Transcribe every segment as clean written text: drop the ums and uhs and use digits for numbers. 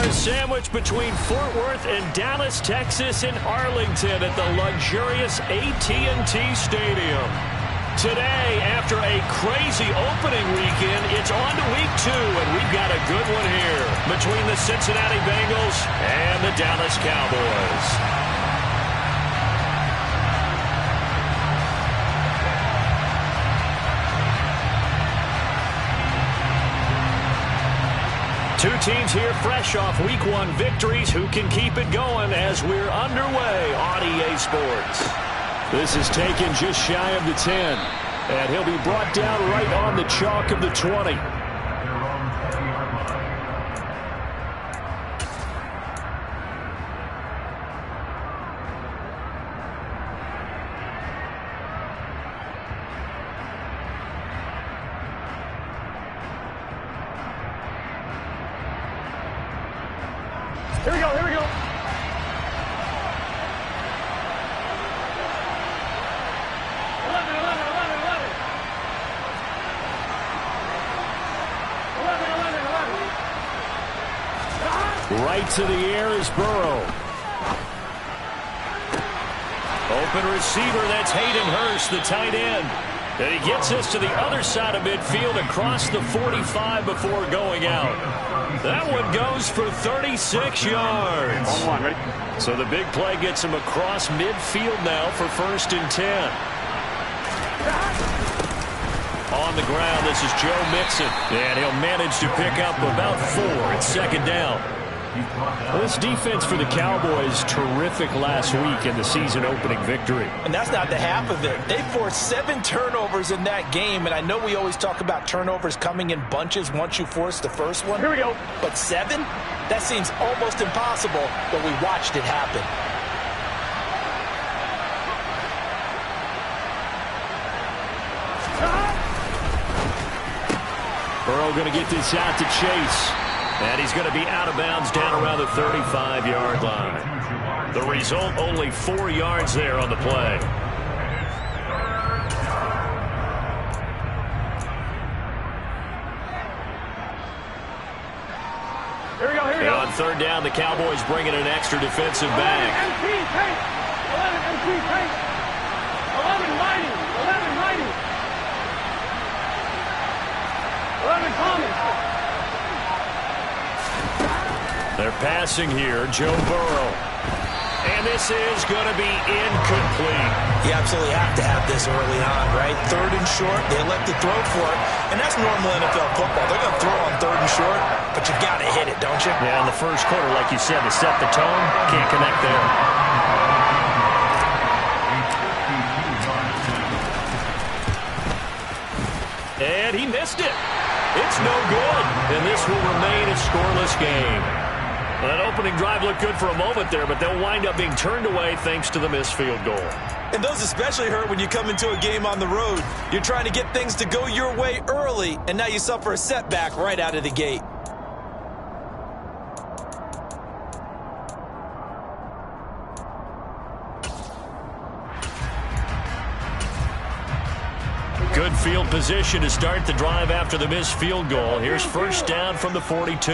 a sandwich between Fort Worth and Dallas, Texas, and Arlington at the luxurious AT&T Stadium. Today, after a crazy opening weekend, it's on to week 2, and we've got a good one here between the Cincinnati Bengals and the Dallas Cowboys. Two teams here fresh off Week 1 victories. Who can keep it going as we're underway on EA Sports? This is taken just shy of the 10. And he'll be brought down right on the chalk of the 20. Here we go, here we go. Right to the air is Burrow. Open receiver, that's Hayden Hurst, the tight end. And he gets us to the other side of midfield across the 45 before going out. That one goes for 36 yards. So the big play gets him across midfield now for 1st and 10. On the ground, this is Joe Mixon. And he'll manage to pick up about 4 at 2nd down. Well, this defense for the Cowboys, terrific last week in the season-opening victory. And that's not the half of it. They forced 7 turnovers in that game, and I know we always talk about turnovers coming in bunches once you force the first one. Here we go. But 7? That seems almost impossible, but we watched it happen. Burrow going to get this out to Chase. And he's going to be out of bounds down around the 35-yard line. The result, only 4 yards there on the play. Here we go, here we and go. on 3rd down, the Cowboys bring in an extra defensive back. 11 MP, 11 mighty, 11 mighty. 11 coming. They're passing here, Joe Burrow. And this is going to be incomplete. You absolutely have to have this early on, right? 3rd and short, they elected throw for it. And that's normal NFL football. They're going to throw on 3rd and short, but you got to hit it, don't you? Yeah, in the first quarter, like you said, to set the tone, can't connect there. And he missed it. It's no good. And this will remain a scoreless game. That opening drive looked good for a moment there, but they'll wind up being turned away thanks to the missed field goal. And those especially hurt when you come into a game on the road. You're trying to get things to go your way early, and now you suffer a setback right out of the gate. Good field position to start the drive after the missed field goal. Here's 1st down from the 42.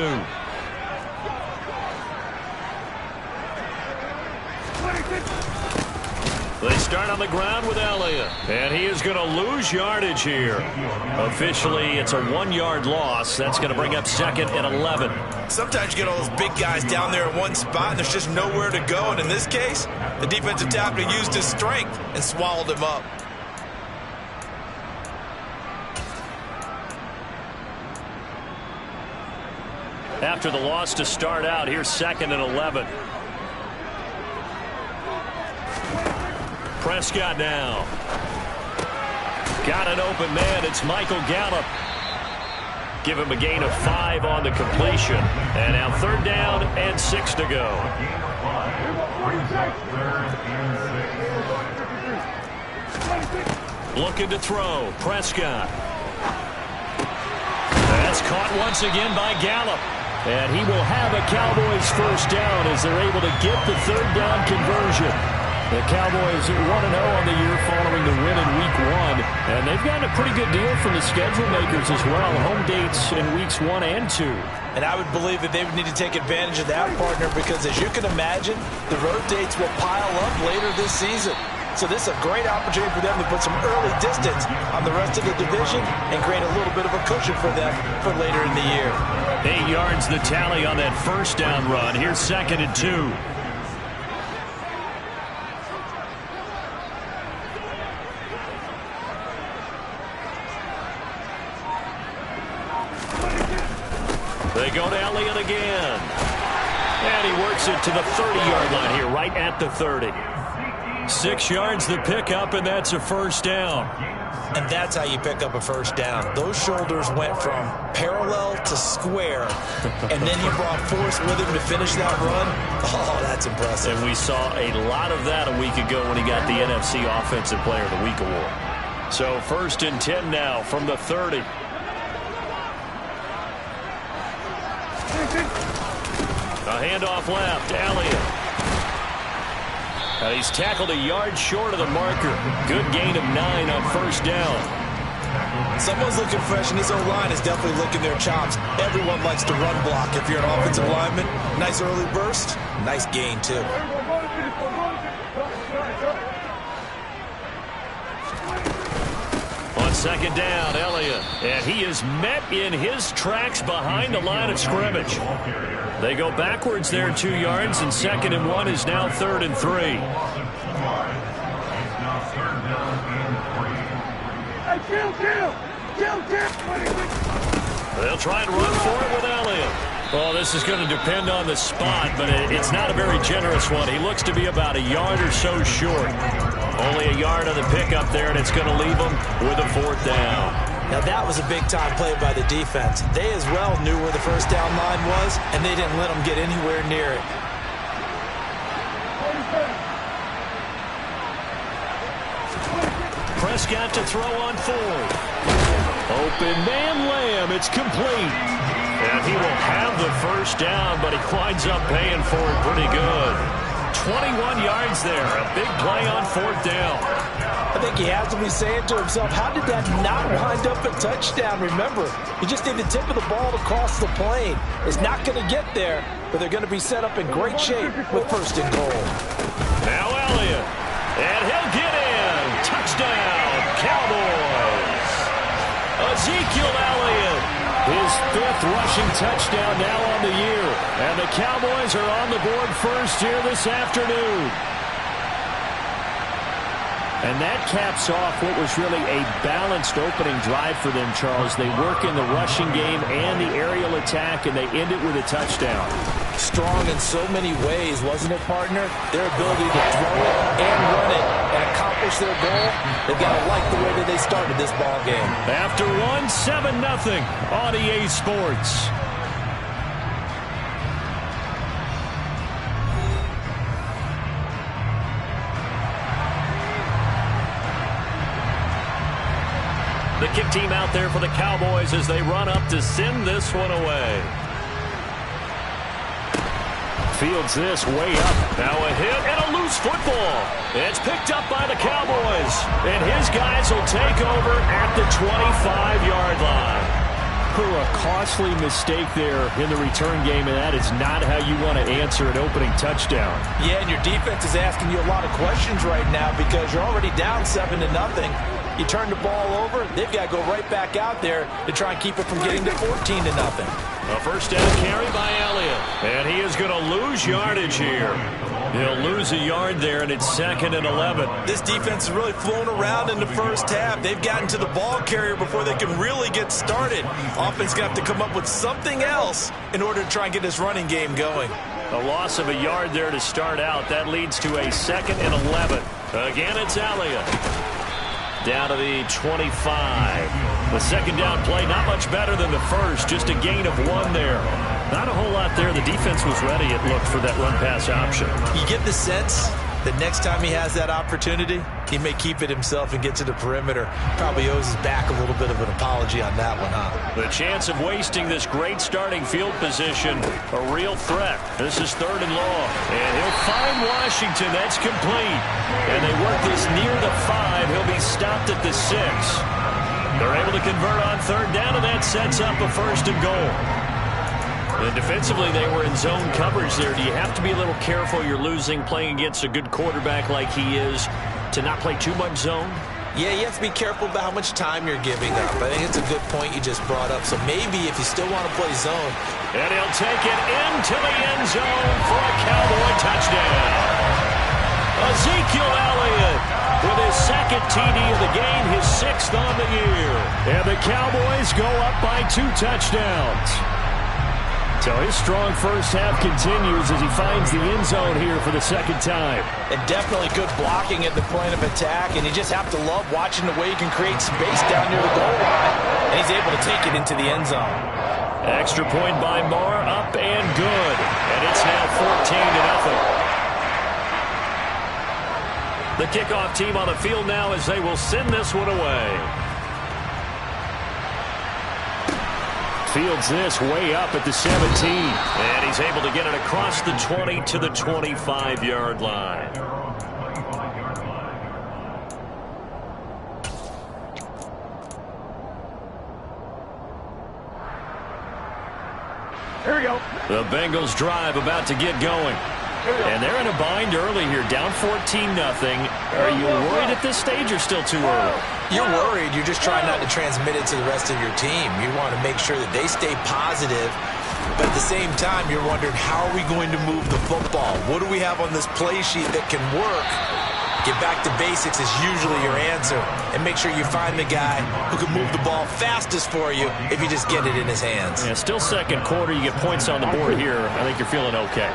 They start on the ground with Elliott. And he is going to lose yardage here. Officially, it's a 1-yard loss. That's going to bring up 2nd and 11. Sometimes you get all those big guys down there in one spot, and there's just nowhere to go. And in this case, the defensive tackle used his strength and swallowed him up. After the loss to start out, here's 2nd and 11. Prescott now. Got an open man. It's Michael Gallup. Give him a gain of 5 on the completion. And now 3rd down and 6 to go. Looking to throw. Prescott. That's caught once again by Gallup. And he will have a Cowboys 1st down as they're able to get the 3rd down conversion. The Cowboys 1-0 on the year following the win in Week 1. And they've gotten a pretty good deal from the schedule makers as well. Home dates in Weeks 1 and 2. And I would believe that they would need to take advantage of that, partner, because as you can imagine, the road dates will pile up later this season. So this is a great opportunity for them to put some early distance on the rest of the division and create a little bit of a cushion for them for later in the year. 8 yards the tally on that first down run. Here's 2nd and 2. They go to Elliott again. And he works it to the 30-yard line here, right at the 30. 6 yards the pickup, and that's a first down. And that's how you pick up a first down. Those shoulders went from parallel to square, and then he brought force with him to finish that run. Oh, that's impressive. And we saw a lot of that a week ago when he got the NFC Offensive Player of the Week award. So 1st and 10 now from the 30. A handoff left, Elliott. He's tackled a yard short of the marker. Good gain of 9 on first down. Someone's looking fresh, and his O-line is definitely licking their chops. Everyone likes to run block if you're an offensive lineman. Nice early burst. Nice gain, too. On 2nd down, Elliott. And he is met in his tracks behind the line of scrimmage. They go backwards there 2 yards, and 2nd and 1 is now 3rd and 3. They'll try and run for it with Elliott. Well, this is going to depend on the spot, but it's not a very generous one. He looks to be about a yard or so short. Only a yard on the pickup there, and it's going to leave him with a 4th down. Now, that was a big-time play by the defense. They as well knew where the first down line was, and they didn't let them get anywhere near it. Prescott to throw on 4th. Open man, Lamb. It's complete. And he will have the first down, but he winds up paying for it pretty good. 21 yards there. A big play on 4th down. I think he has to be saying to himself, how did that not wind up a touchdown? Remember, you just need the tip of the ball to cross the plane. It's not going to get there, but they're going to be set up in great shape with 1st and goal. Now Elliott, and he'll get in. Touchdown, Cowboys. Ezekiel Elliott, his 5th rushing touchdown now on the year. And the Cowboys are on the board first here this afternoon. And that caps off what was really a balanced opening drive for them, Charles. They work in the rushing game and the aerial attack, and they end it with a touchdown. Strong in so many ways, wasn't it, partner? Their ability to throw it and run it and accomplish their goal, they've got to like the way that they started this ball game. After 7-0 on EA Sports. The kick team out there for the Cowboys as they run up to send this one away. Fields this way up. Now a hit and a loose football. It's picked up by the Cowboys. And his guys will take over at the 25-yard line. A costly mistake there in the return game, and that is not how you want to answer an opening touchdown. Yeah, and your defense is asking you a lot of questions right now because you're already down 7-0. You turn the ball over, they've got to go right back out there to try and keep it from getting to 14-0. A first down carry by Elliott, and he is going to lose yardage here. He'll lose a yard there, and it's 2nd and 11. This defense is really flown around in the first half. They've gotten to the ball carrier before they can really get started. Offense going to have to come up with something else in order to try and get this running game going. A loss of a yard there to start out. That leads to a 2nd and 11. Again, it's Elliott. Down to the 25. The second down play, not much better than the first. Just a gain of 1 there. Not a whole lot there. The defense was ready, it looked, for that run-pass option. You get the sense the next time he has that opportunity, he may keep it himself and get to the perimeter. Probably owes his back a little bit of an apology on that one, huh? The chance of wasting this great starting field position, a real threat. This is 3rd and long. And he'll find Washington. That's complete. And they work this near the 5. He'll be stopped at the 6. They're able to convert on 3rd down, and that sets up a 1st and goal. And defensively, they were in zone coverage there. Do you have to be a little careful? You're losing playing against a good quarterback like he is to not play too much zone? Yeah, you have to be careful about how much time you're giving up. I think it's a good point you just brought up. So maybe if you still want to play zone. And he'll take it into the end zone for a Cowboy touchdown. Ezekiel Elliott with his 2nd TD of the game, his 6th on the year. And the Cowboys go up by 2 touchdowns. So his strong first half continues as he finds the end zone here for the 2nd time. And definitely good blocking at the point of attack, and you just have to love watching the way he can create space down near the goal line, and he's able to take it into the end zone. Extra point by Marr, up and good. And it's now 14-0. The kickoff team on the field now as they will send this one away. Fields this way up at the 17. And he's able to get it across the 20 to the 25-yard line. Here we go. The Bengals drive about to get going. And they're in a bind early here, down 14-0. Are you worried at this stage or still too early? You're worried. You're just trying not to transmit it to the rest of your team. You want to make sure that they stay positive. But at the same time, you're wondering, how are we going to move the football? What do we have on this play sheet that can work? Get back to basics is usually your answer. And make sure you find the guy who can move the ball fastest for you if you just get it in his hands. Yeah, still 2nd quarter. You get points on the board here. I think you're feeling okay.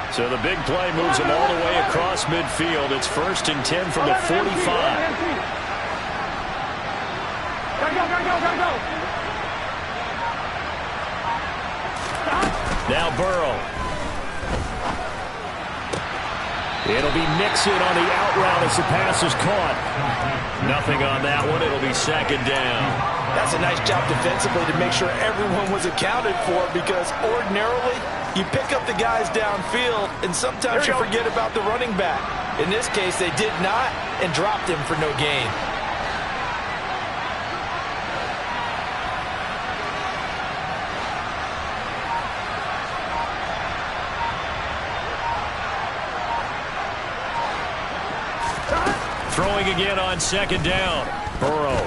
So the big play moves him all the way across midfield. It's 1st and 10 from the 45. Go. Now Burrow. It'll be Mixon on the out route as the pass is caught. Nothing on that one. It'll be 2nd down. That's a nice job defensively to make sure everyone was accounted for, because ordinarily you pick up the guys downfield and sometimes you forget about the running back. In this case, they did not and dropped him for no gain. Throwing again on 2nd down. Burrow.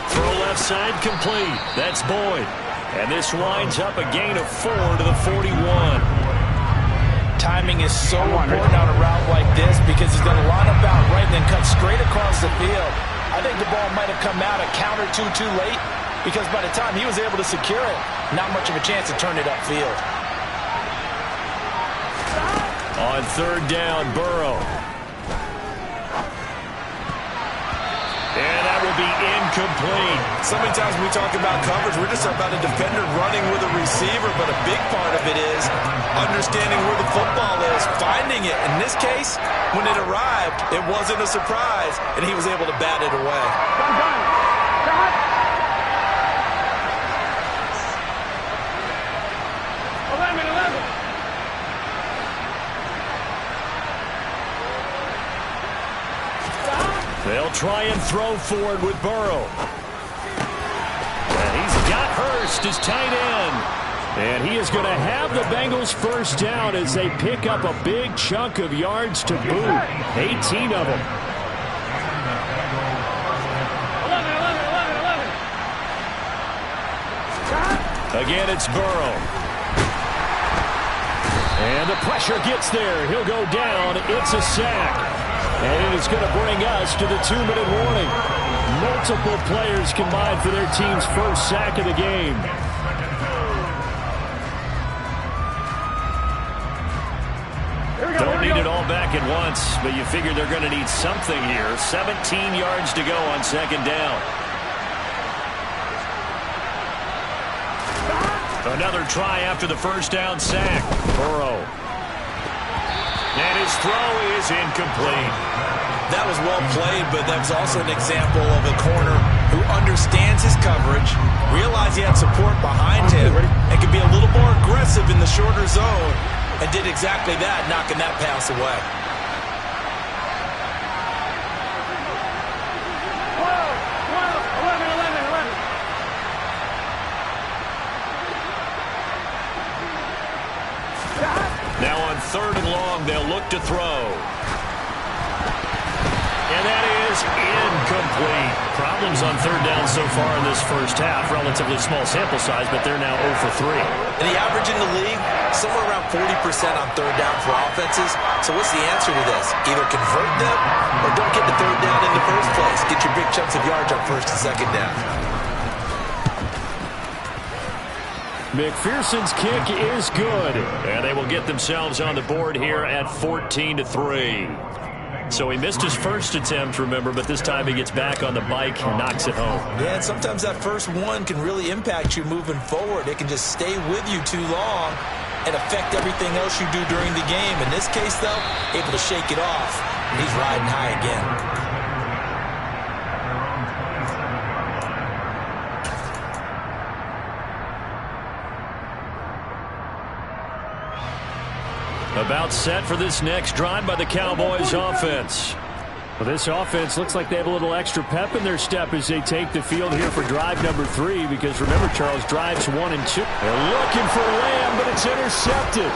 Throw left side complete. That's Boyd. And this winds up a gain of 4 to the 41. Timing is so important on a route like this, because he's going to line up out right and then cut straight across the field. I think the ball might have come out a count or two too late, because by the time he was able to secure it, not much of a chance to turn it upfield. On 3rd down, Burrow. And that will be incomplete. So many times when we talk about coverage, we're just about a defender running with a receiver, but a big part of it is understanding where the football is, finding it. In this case, when it arrived, it wasn't a surprise, and he was able to bat it away. Done. 11. They'll try and throw forward with Burrow. And he's got Hurst as tight end. And he is going to have the Bengals 1st down as they pick up a big chunk of yards to boot. 18 of them. 11. Again, it's Burrow. And the pressure gets there. He'll go down. It's a sack. And it is going to bring us to the 2-minute warning. Multiple players combined for their team's 1st sack of the game. Don't need it all back at once, but you figure they're going to need something here. 17 yards to go on 2nd down. Another try after the 1st down sack. Burrow. And his throw is incomplete. That was well played, but that was also an example of a corner who understands his coverage, realized he had support behind him, and could be a little more aggressive in the shorter zone, and did exactly that, knocking that pass away. 11. Now on 3rd and long, they'll look to throw. And that is incomplete. Problems on 3rd down so far in this first half. Relatively small sample size, but they're now 0 for 3. And the average in the league, somewhere around 40% on 3rd down for offenses. So what's the answer to this? Either convert them or don't get the 3rd down in the first place. Get your big chunks of yards on 1st and 2nd down. McPherson's kick is good. And they will get themselves on the board here at 14-3. So he missed his first attempt, remember, but this time he gets back on the bike and knocks it home. Yeah, and sometimes that first one can really impact you moving forward. It can just stay with you too long and affect everything else you do during the game. In this case, though, able to shake it off, and he's riding high again. About set for this next drive by the Cowboys offense. Well, this offense looks like they have a little extra pep in their step as they take the field here for drive number 3, because remember, Charles, drives 1 and 2. They're looking for Lamb, but it's intercepted.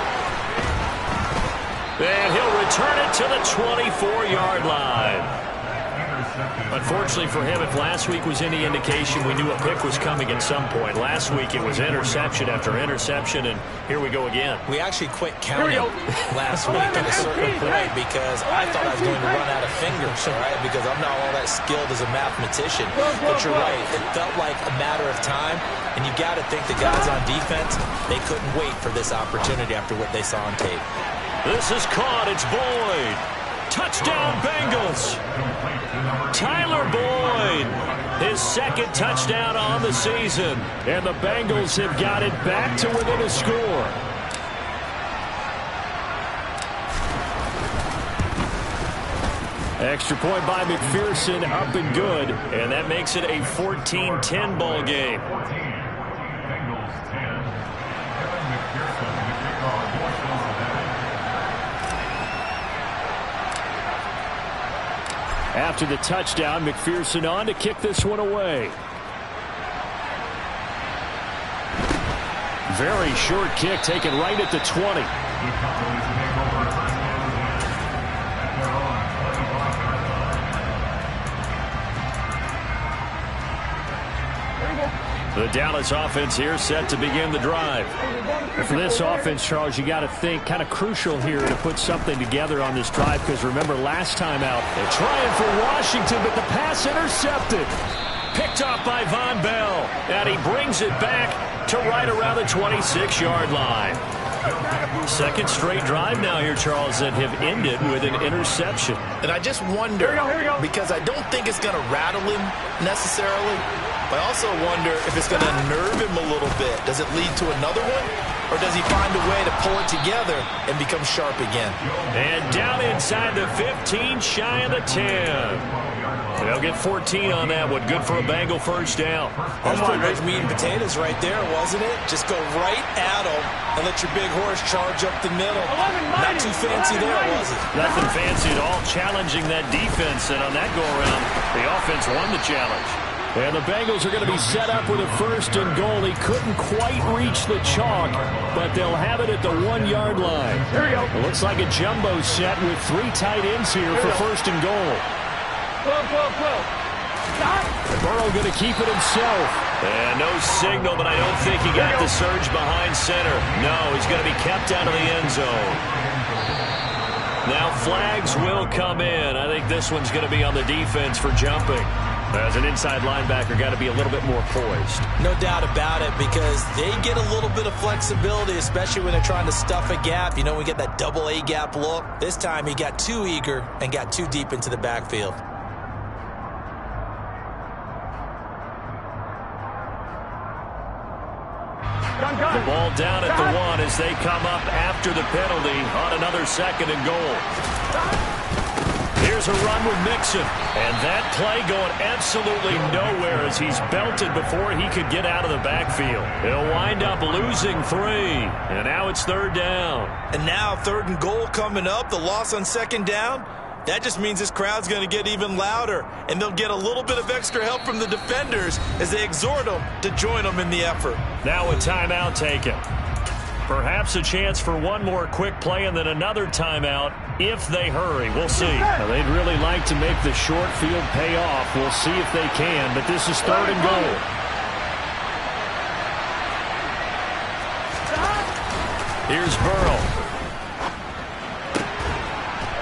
And he'll return it to the 24-yard line. Unfortunately for him, if last week was any indication, we knew a pick was coming at some point. Last week it was interception after interception, and here we go again. We actually quit counting last week at a certain point because I thought I was going to run out of fingers, all right, because I'm not all that skilled as a mathematician. But you're right, it felt like a matter of time, and you got to think the guys on defense, they couldn't wait for this opportunity after what they saw on tape. This is caught. It's Boyd. Touchdown, Bengals. Tyler Boyd, his 2nd touchdown on the season. And the Bengals have got it back to within a score. Extra point by McPherson, up and good. And that makes it a 14-10 ball game. After the touchdown, McPherson on to kick this one away. Very short kick taken right at the 20. The Dallas offense here set to begin the drive. And for this offense, Charles, you got to think kind of crucial here to put something together on this drive, because remember last time out, they're trying for Washington, but the pass intercepted. Picked off by Von Bell, and he brings it back to right around the 26-yard line. 2nd straight drive now here, Charles, that have ended with an interception. And I just wonder, because I don't think it's going to rattle him necessarily, but I also wonder if it's going to nerve him a little bit. Does it lead to another one? Or does he find a way to pull it together and become sharp again? And down inside the 15, shy of the 10. They'll get 14 on that one. Good for a Bengal first down. That's pretty much meat and potatoes right there, wasn't it? Just go right at him and let your big horse charge up the middle. Not too fancy there, was it? Nothing fancy at all, challenging that defense. And on that go-around, the offense won the challenge. And the Bengals are going to be set up with a 1st and goal. He couldn't quite reach the chalk, but they'll have it at the 1-yard line. There you go. It looks like a jumbo set with 3 tight ends here for 1st and goal. Stop. Burrow going to keep it himself. And no signal, but I don't think he got the surge behind center. No, he's going to be kept out of the end zone. Now flags will come in. I think this one's going to be on the defense for jumping. As an inside linebacker, got to be a little bit more poised. No doubt about it, because they get a little bit of flexibility, especially when they're trying to stuff a gap. You know, we get that double A gap look. This time he got too eager and got too deep into the backfield. The ball down at the 1 as they come up after the penalty on another 2nd and goal. Here's a run with Mixon. And that play going absolutely nowhere as he's belted before he could get out of the backfield. He'll wind up losing 3. And now it's 3rd down. And now 3rd and goal coming up. The loss on 2nd down. That just means this crowd's going to get even louder. And they'll get a little bit of extra help from the defenders as they exhort them to join them in the effort. Now a timeout taken. Perhaps a chance for one more quick play and then another timeout if they hurry. We'll see. Now, they'd really like to make the short field pay off. We'll see if they can, but this is 3rd and goal. Here's Burrow.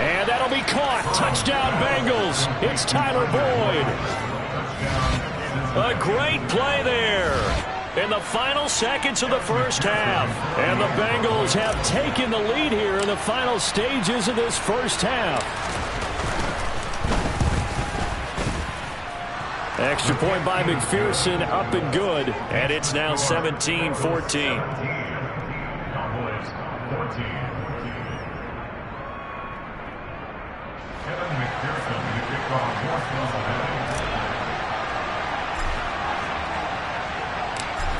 And that'll be caught. Touchdown, Bengals. It's Tyler Boyd. A great play there in the final seconds of the first half. And the Bengals have taken the lead here in the final stages of this first half. Extra point by McPherson, up and good. And it's now 17-14.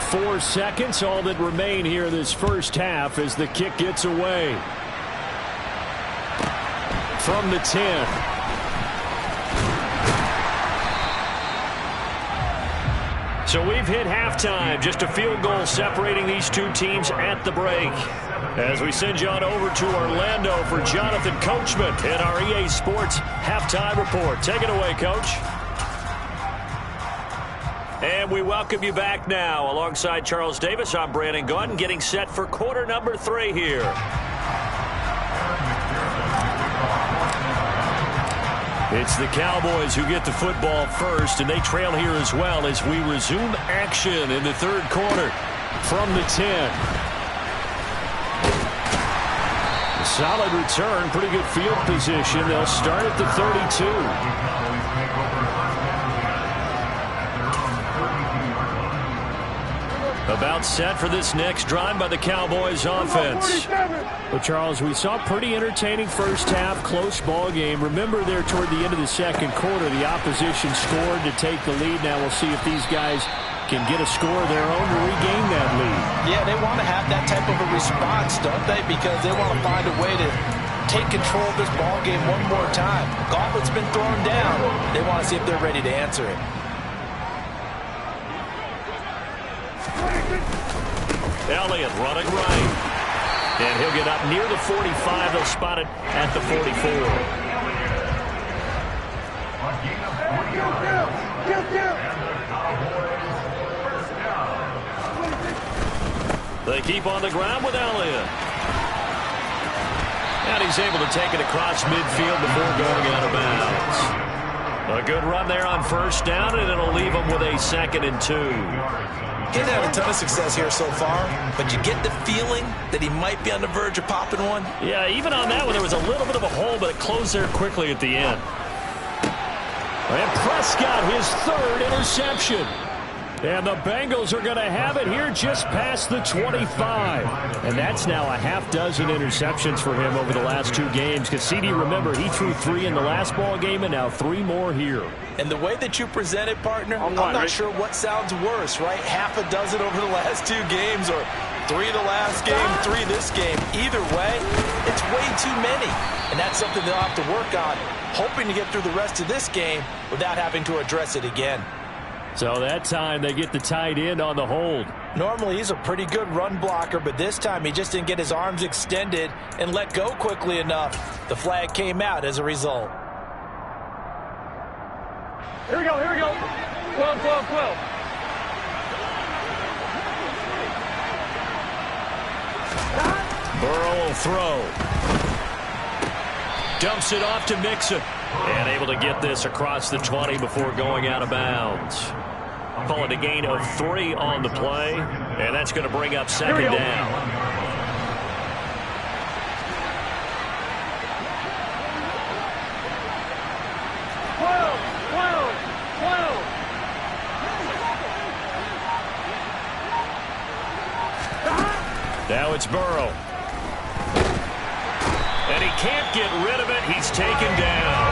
4 seconds, all that remain here in this first half as the kick gets away. From the 10. So we've hit halftime. Just a field goal separating these two teams at the break. As we send you on over to Orlando for Jonathan Coachman in our EA Sports Halftime Report. Take it away, Coach. And we welcome you back now. Alongside Charles Davis, I'm Brandon Gaudin, getting set for quarter number 3 here. It's the Cowboys who get the football first, and they trail here as well as we resume action in the 3rd quarter from the 10. A solid return, pretty good field position. They'll start at the 32. About set for this next drive by the Cowboys offense. Well, Charles, we saw a pretty entertaining first half, close ball game. Remember there toward the end of the 2nd quarter, the opposition scored to take the lead. Now we'll see if these guys can get a score of their own to regain that lead. Yeah, they want to have that type of a response, don't they? Because they want to find a way to take control of this ball game one more time. Gauntlet's been thrown down. They want to see if they're ready to answer it. Elliott running right. And he'll get up near the 45. They'll spot it at the 44. They keep on the ground with Elliott. And he's able to take it across midfield before going out of bounds. A good run there on 1st down, and it'll leave him with a 2nd and 2. He hasn't had a ton of success here so far, but you get the feeling that he might be on the verge of popping one. Yeah, even on that one, there was a little bit of a hole, but it closed there quickly at the end. And Prescott, his 3rd interception. And the Bengals are going to have it here just past the 25. And that's now a half dozen interceptions for him over the last 2 games. Because CD, remember, he threw 3 in the last ball game and now 3 more here. And the way that you present it, partner, I'm not sure what sounds worse, right? Half a dozen over the last 2 games or 3 the last game, 3 this game. Either way, it's way too many. And that's something they'll have to work on, hoping to get through the rest of this game without having to address it again. So that time they get the tight end on the hold. Normally he's a pretty good run blocker, but this time he just didn't get his arms extended and let go quickly enough. The flag came out as a result. Here we go, here we go. 12, 12, 12. Burrow will throw. Dumps it off to Mixon. And able to get this across the 20 before going out of bounds. Call it a gain of 3 on the play. And that's going to bring up 2nd down. Now it's Burrow. And he can't get rid of it. He's taken down.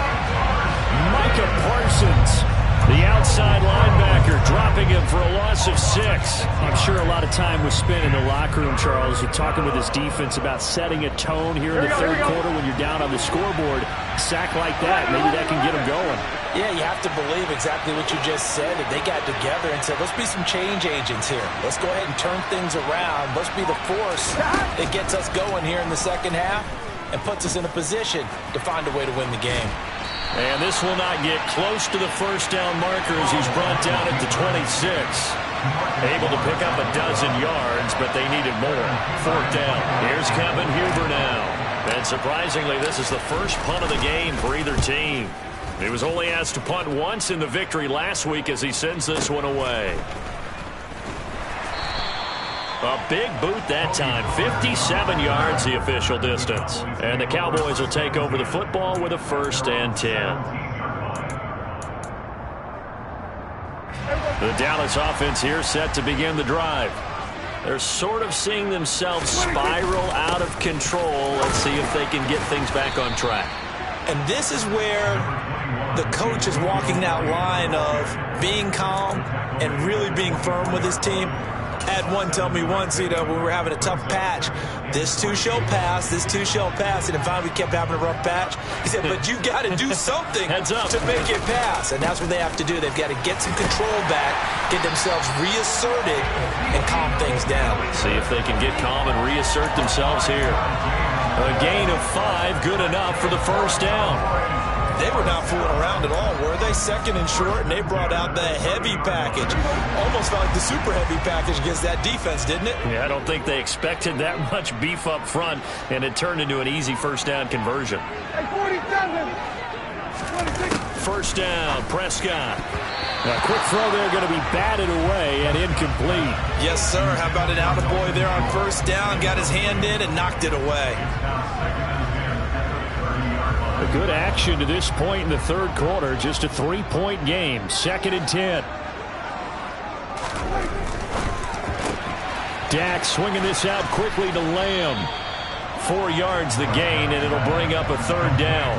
Micah Parsons, the outside linebacker, dropping him for a loss of 6. I'm sure a lot of time was spent in the locker room, Charles, talking with his defense about setting a tone here in the third quarter when you're down on the scoreboard. Sack like that, maybe that can get him going. Yeah, you have to believe exactly what you just said. They got together and said, let's be some change agents here. Let's go ahead and turn things around. Let's be the force that gets us going here in the second half and puts us in a position to find a way to win the game. And this will not get close to the first down marker as he's brought down at the 26. Able to pick up a dozen yards, but they needed more. Fourth down. Here's Kevin Huber now. And surprisingly, this is the first punt of the game for either team. He was only asked to punt once in the victory last week as he sends this one away. A big boot that time. 57 yards the official distance. And the Cowboys will take over the football with a 1st and 10. The Dallas offense here set to begin the drive. They're sort of seeing themselves spiral out of control. Let's see if they can get things back on track. And this is where the coach is walking that line of being calm and really being firm with his team. I had one tell me once, when we were having a tough patch, this too shall pass, this too shall pass. And finally we kept having a rough patch. He said, but you got to do something to make it pass. And that's what they have to do. They've got to get some control back, get themselves reasserted, and calm things down. See if they can get calm and reassert themselves here. A gain of 5, good enough for the first down. They were not fooling around at all, were they? Second and short, and they brought out the heavy package. Almost felt like the super heavy package against that defense, didn't it? Yeah, I don't think they expected that much beef up front, and it turned into an easy first down conversion. Hey, 47. 26. First down, Prescott. A quick throw there, going to be batted away and incomplete. Yes, sir. How about an attaboy there on first down? Got his hand in and knocked it away. A good action to this point in the third quarter. Just a 3-point game. 2nd and 10. Dak swinging this out quickly to Lamb. 4 yards the gain, and it'll bring up a 3rd down.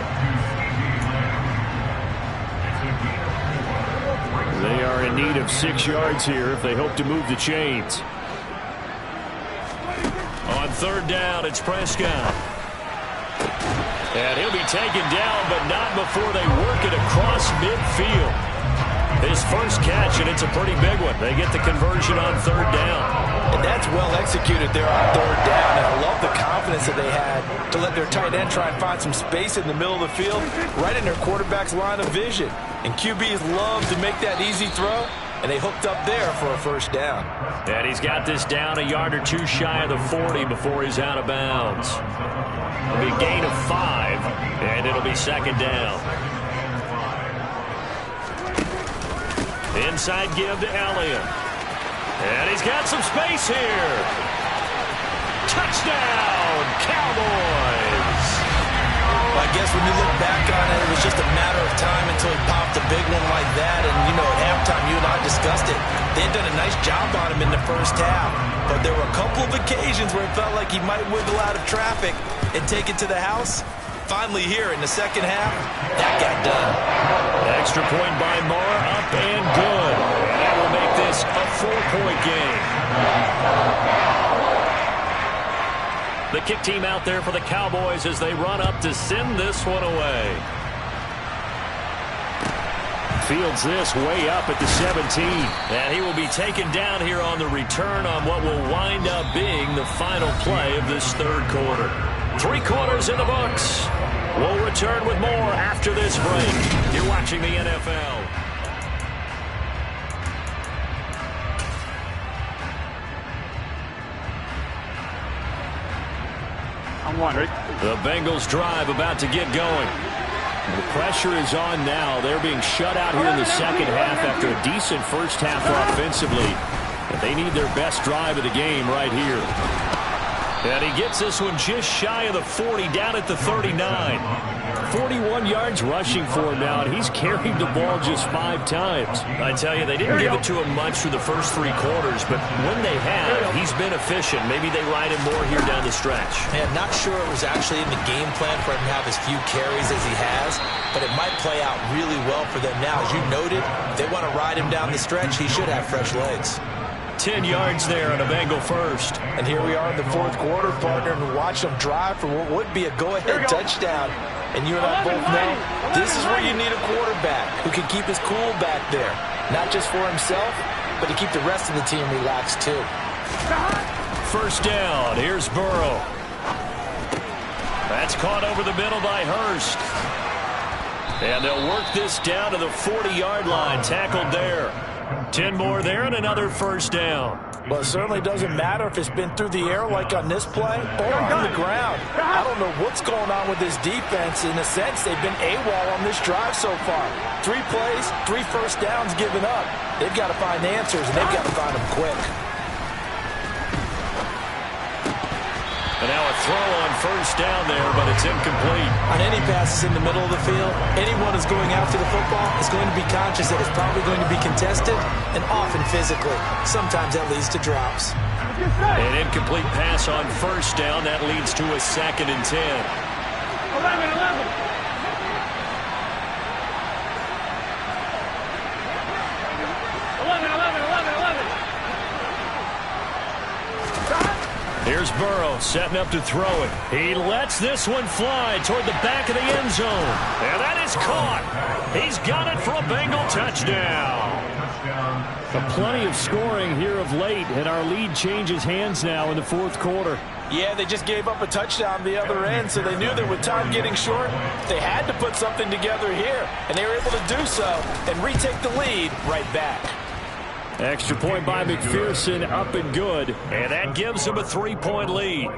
They are in need of 6 yards here if they hope to move the chains. On 3rd down, it's Prescott. And he'll be taken down, but not before they work it across midfield. His first catch, and it's a pretty big one. They get the conversion on 3rd down. And that's well executed there on 3rd down. And I love the confidence that they had to let their tight end try and find some space in the middle of the field, right in their quarterback's line of vision. And QBs love to make that easy throw, and they hooked up there for a first down. And he's got this down a yard or 2 shy of the 40 before he's out of bounds. It'll be a gain of 5, and it'll be 2nd down. Inside give to Elliott. And he's got some space here. Touchdown, Cowboys! Well, I guess when you look back on it, it was just a matter of time until he popped a big one like that. And, at halftime, you and I discussed it. They had done a nice job on him in the first half. But there were a couple of occasions where it felt like he might wiggle out of traffic and take it to the house. Finally here in the second half, that got done. Extra point by Moore, up and good. And that will make this a 4-point game. The kick team out there for the Cowboys as they run up to send this one away. Fields this way up at the 17. And he will be taken down here on the return on what will wind up being the final play of this third quarter. 3 quarters in the books. We'll return with more after this break. You're watching the NFL. I'm one, right? The Bengals drive about to get going. The pressure is on now. They're being shut out here in the second half after a decent first half offensively. But they need their best drive of the game right here. And he gets this one just shy of the 40, down at the 39. 41 yards rushing for him now, and he's carried the ball just 5 times. I tell you, they didn't give it to him much through the first 3 quarters, but when they have, he's been efficient. Maybe they ride him more here down the stretch. Man, not sure it was actually in the game plan for him to have as few carries as he has, but it might play out really well for them now. As you noted, if they want to ride him down the stretch, he should have fresh legs. 10 yards there on a Bengal first. And here we are in the 4th quarter, partner, and watch them drive for what would be a go-ahead touchdown. And you and I both know this is where you need a quarterback who can keep his cool back there. Not just for himself, but to keep the rest of the team relaxed too. First down. Here's Burrow. That's caught over the middle by Hurst. And they'll work this down to the 40-yard line. Tackled there. 10 more there and another first down. Well, it certainly doesn't matter if it's been through the air like on this play or on the ground. I don't know what's going on with this defense. In a sense, they've been AWOL on this drive so far. 3 plays, 3 first downs given up. They've got to find answers, and they've got to find them quick. And now a throw on first down there, but it's incomplete. On any passes in the middle of the field, anyone who's going after the football is going to be conscious that it's probably going to be contested and often physically. Sometimes that leads to drops. An incomplete pass on first down. That leads to a 2nd and 10. 11. Here's Burrow setting up to throw it. He lets this one fly toward the back of the end zone. And that is caught. He's got it for a Bengal touchdown. Plenty of scoring here of late, and our lead changes hands now in the 4th quarter. Yeah, they just gave up a touchdown the other end, so they knew that with time getting short, they had to put something together here. And they were able to do so and retake the lead right back. Extra point by McPherson, up and good. And that gives them a 3-point lead.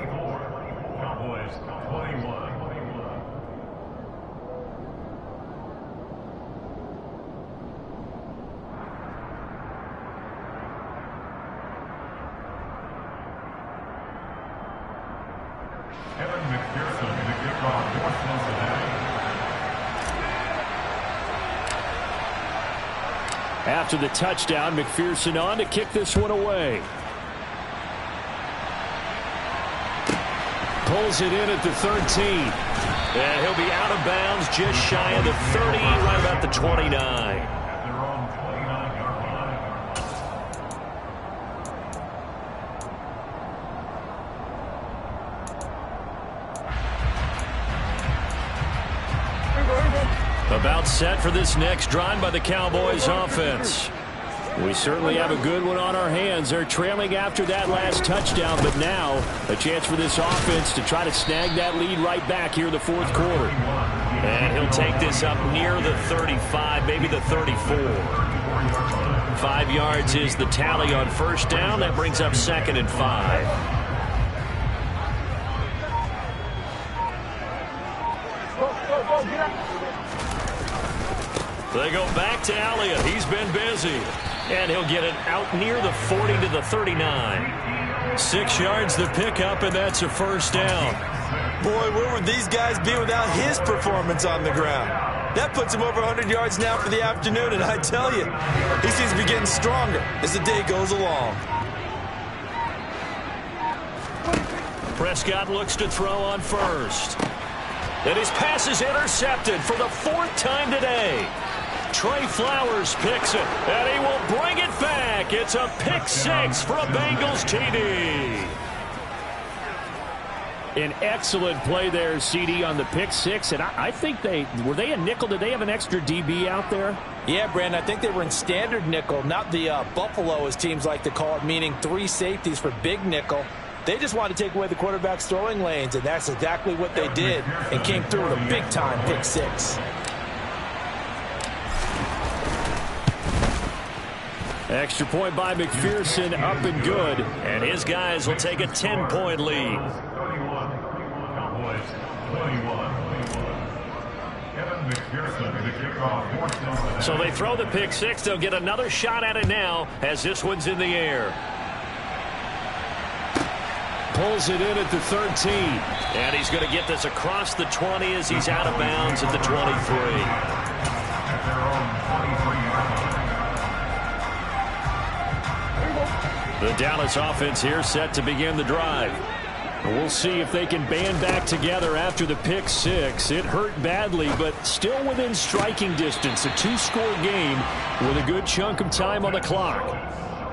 After the touchdown, McPherson on to kick this one away. Pulls it in at the 13. And he'll be out of bounds just shy of the 30, right about the 29. About set for this next drive by the Cowboys offense. We certainly have a good one on our hands. They're trailing after that last touchdown, but now a chance for this offense to try to snag that lead right back here in the 4th quarter. And he'll take this up near the 35, maybe the 34. 5 yards is the tally on first down. That brings up 2nd and 5. They go back to Elliott. He's been busy. And he'll get it out near the 40 to the 39. 6 yards the pickup, and that's a first down. Boy, where would these guys be without his performance on the ground? That puts him over 100 yards now for the afternoon, and I tell you, he seems to be getting stronger as the day goes along. Prescott looks to throw on first. And his pass is intercepted for the 4th time today. Trey Flowers picks it, and he will bring it back. It's a pick 6 for a Bengals TD. An excellent play there, CD, on the pick 6. And I think were they a nickel? Did they have an extra DB out there? Yeah, Brandon, I think they were in standard nickel, not the Buffalo, as teams like to call it, meaning 3 safeties for big nickel. They just wanted to take away the quarterback's throwing lanes, and that's exactly what they did and came through with a big-time pick 6. Extra point by McPherson, up and good. And his guys will take a 10-point lead. So they throw the pick 6. They'll get another shot at it now as this one's in the air. pulls it in at the 13. And he's going to get this across the 20 as he's out of bounds at the 23. The Dallas offense here set to begin the drive. We'll see if they can band back together after the pick six. It hurt badly, but still within striking distance. A two-score game with a good chunk of time on the clock.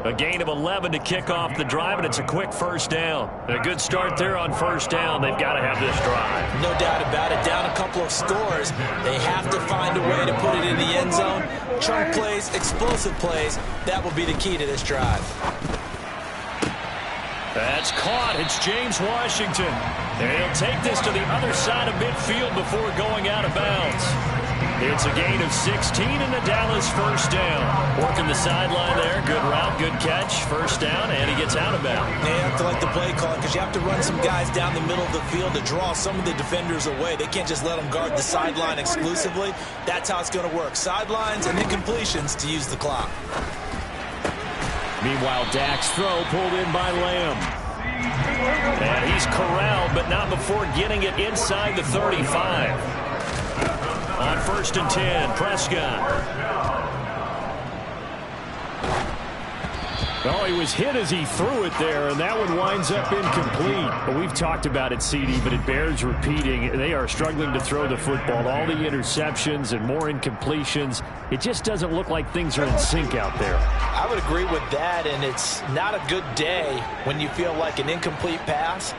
A gain of 11 to kick off the drive, and it's a quick first down. A good start there on first down. They've got to have this drive. No doubt about it. Down a couple of scores. They have to find a way to put it in the end zone. Chunk plays, explosive plays. That will be the key to this drive. That's caught. It's James Washington. And he'll take this to the other side of midfield before going out of bounds. It's a gain of 16 and a Dallas first down. Working the sideline there. Good route, good catch. First down, and he gets out of bounds. You have to like the play call because you have to run some guys down the middle of the field to draw some of the defenders away. They can't just let them guard the sideline exclusively. That's how it's going to work. Sidelines and incompletions to use the clock. Meanwhile, Dak's throw pulled in by Lamb. And he's corralled, but not before getting it inside the 35. On 1st and 10, Prescott. Oh, he was hit as he threw it there, and that one winds up incomplete. But we've talked about it, CD, but it bears repeating. They are struggling to throw the football. All the interceptions and more incompletions. It just doesn't look like things are in sync out there. I would agree with that, and it's not a good day when you feel like an incomplete pass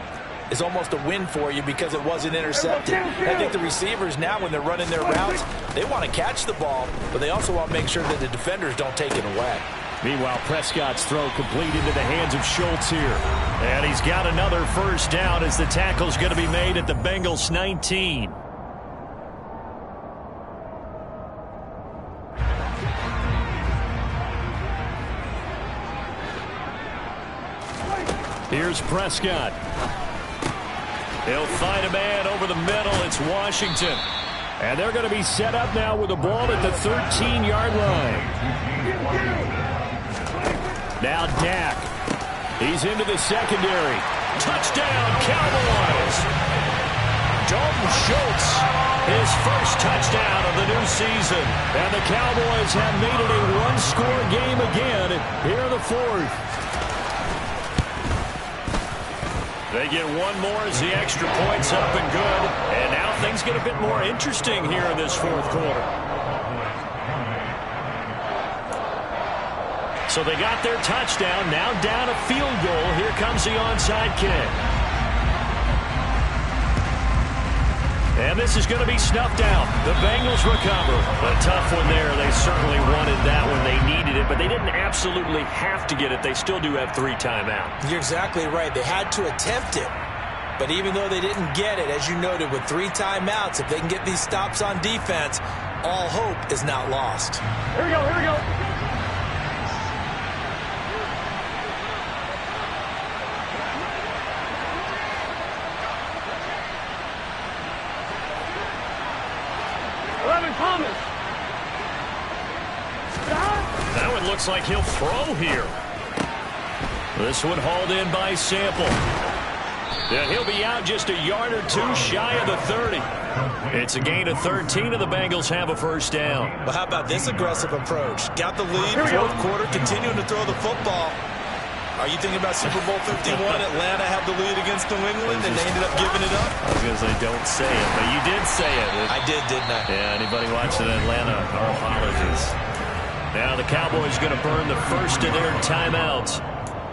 is almost a win for you because it wasn't intercepted. I think the receivers now, when they're running their routes, they want to catch the ball, but they also want to make sure that the defenders don't take it away. Meanwhile, Prescott's throw complete into the hands of Schultz here. And he's got another first down as the tackle's going to be made at the Bengals 19. Here's Prescott. He'll find a man over the middle. It's Washington. And they're going to be set up now with the ball at the 13-yard line. Now Dak. He's into the secondary. Touchdown, Cowboys. Dalton Schultz, his first touchdown of the new season. And the Cowboys have made it a one-score game again here in the fourth. They get one more as the extra point's up and good. And now things get a bit more interesting here in this fourth quarter. So they got their touchdown, now down a field goal. Here comes the onside kick. And this is going to be snuffed out. The Bengals recover. A tough one there. They certainly wanted that when they needed it, but they didn't absolutely have to get it. They still do have 3 timeouts. You're exactly right. They had to attempt it. But even though they didn't get it, as you noted, with 3 timeouts, if they can get these stops on defense, all hope is not lost. Here we go, here we go. Thomas. That one looks like he'll throw here. This one hauled in by Sample. And he'll be out just a yard or 2 shy of the 30. It's a gain of 13, and the Bengals have a first down. But how about this aggressive approach? Got the lead, fourth quarter, continuing to throw the football. Are you thinking about Super Bowl 51? Atlanta had the lead against New England, and they ended up giving it up? I was going to say, don't say it, but you did say it. I did, didn't I? Yeah, anybody watching Atlanta, our apologies. Now the Cowboys going to burn the first of their timeouts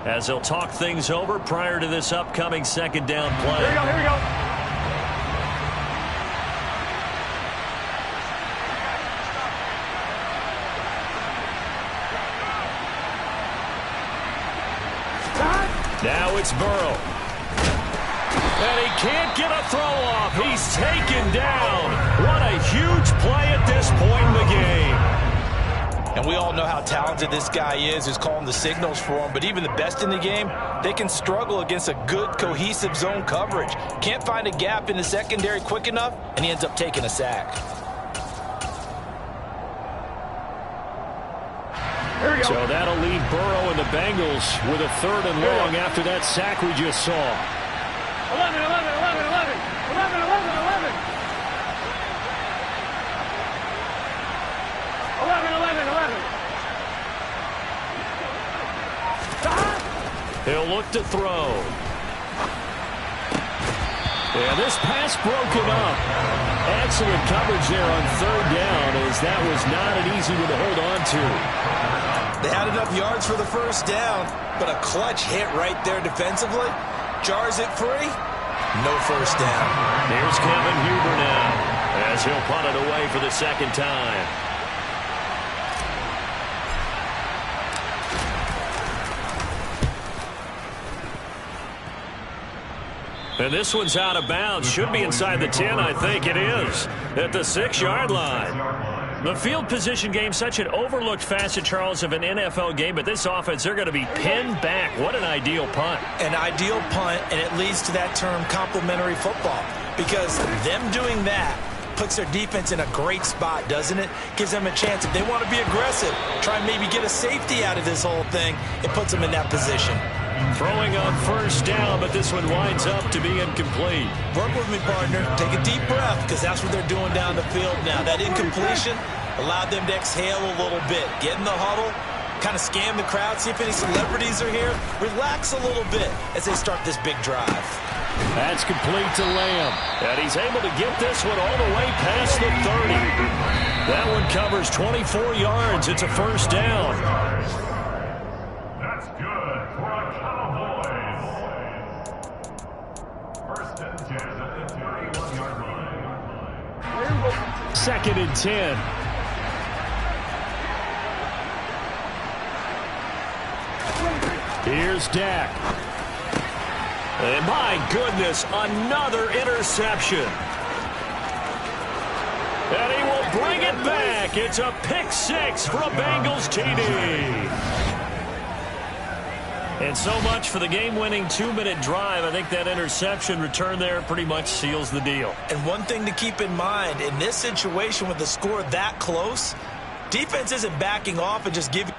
as they'll talk things over prior to this upcoming second down play. Here we go, here we go. Now it's Burrow. And he can't get a throw off. He's taken down. What a huge play at this point in the game. And we all know how talented this guy is who's calling the signals for him. But even the best in the game, they can struggle against a good, cohesive zone coverage. Can't find a gap in the secondary quick enough, and he ends up taking a sack. So that'll leave Burrow and the Bengals with a 3rd and long after that sack we just saw. He'll look to throw. And this pass broken up. Excellent coverage there on third down, as that was not an easy one to hold on to. They had enough yards for the first down, but a clutch hit right there defensively. Jars it free. No first down. Here's Kevin Huber now, as he'll punt it away for the second time. And this one's out of bounds. Should be inside the 10, I think it is, at the 6-yard line. The field position game, such an overlooked facet, Charles, of an NFL game, but this offense, they're going to be pinned back. What an ideal punt. An ideal punt, and it leads to that term complementary football, because them doing that puts their defense in a great spot, doesn't it? Gives them a chance. If they want to be aggressive, try and maybe get a safety out of this whole thing, it puts them in that position. Throwing on first down, but this one winds up to be incomplete. Work with me, partner. Take a deep breath, because that's what they're doing down the field now. That incompletion allowed them to exhale a little bit. Get in the huddle, kind of scan the crowd, see if any celebrities are here. Relax a little bit as they start this big drive. That's complete to Lamb. And he's able to get this one all the way past the 30. That one covers 24 yards. It's a first down. That's good for a Cowboys. First and 10 at the 31-yard line. Second and 10. Here's Dak. And my goodness, another interception. And he will bring it back. It's a pick six for a Bengals TD. And so much for the game-winning 2-minute drive. I think that interception return there pretty much seals the deal. And one thing to keep in mind, in this situation with the score that close, defense isn't backing off and just giving